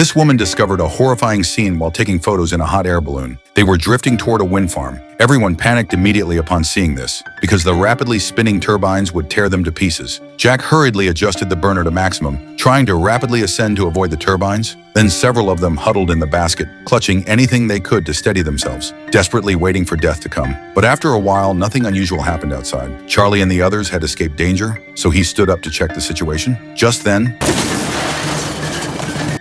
This woman discovered a horrifying scene while taking photos in a hot air balloon. They were drifting toward a wind farm. Everyone panicked immediately upon seeing this, because the rapidly spinning turbines would tear them to pieces. Jack hurriedly adjusted the burner to maximum, trying to rapidly ascend to avoid the turbines. Then several of them huddled in the basket, clutching anything they could to steady themselves, desperately waiting for death to come. But after a while, nothing unusual happened outside. Charlie and the others had escaped danger, so he stood up to check the situation. Just then,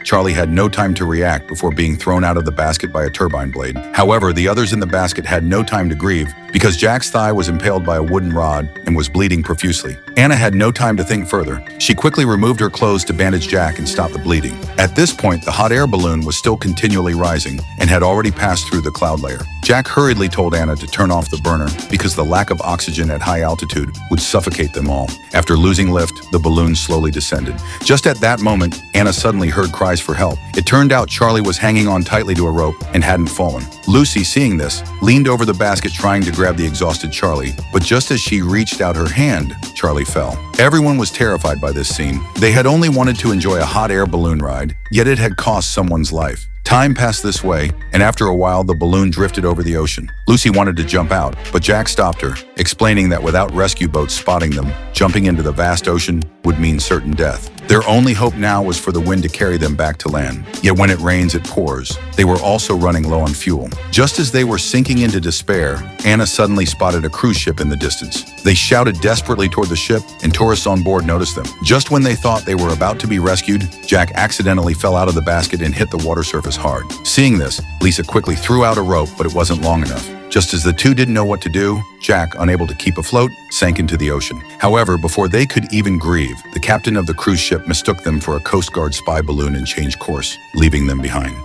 Charlie had no time to react before being thrown out of the basket by a turbine blade. However, the others in the basket had no time to grieve because Jack's thigh was impaled by a wooden rod and was bleeding profusely. Anna had no time to think further. She quickly removed her clothes to bandage Jack and stop the bleeding. At this point, the hot air balloon was still continually rising and had already passed through the cloud layer. Jack hurriedly told Anna to turn off the burner because the lack of oxygen at high altitude would suffocate them all. After losing lift, the balloon slowly descended. Just at that moment, Anna suddenly heard cries for help. It turned out Charlie was hanging on tightly to a rope and hadn't fallen. Lucy, seeing this, leaned over the basket trying to grab the exhausted Charlie, but just as she reached out her hand, Charlie fell. Everyone was terrified by this scene. They had only wanted to enjoy a hot air balloon ride, yet it had cost someone's life. Time passed this way, and after a while, the balloon drifted over the ocean. Lucy wanted to jump out, but Jack stopped her, explaining that without rescue boats spotting them, jumping into the vast ocean would mean certain death. Their only hope now was for the wind to carry them back to land. Yet when it rains, it pours. They were also running low on fuel. Just as they were sinking into despair, Anna suddenly spotted a cruise ship in the distance. They shouted desperately toward the ship, and tourists on board noticed them. Just when they thought they were about to be rescued, Jack accidentally fell out of the basket and hit the water surface hard. Seeing this, Lisa quickly threw out a rope, but it wasn't long enough. Just as the two didn't know what to do, Jack, unable to keep afloat, sank into the ocean. However, before they could even grieve, the captain of the cruise ship mistook them for a Coast Guard spy balloon and changed course, leaving them behind.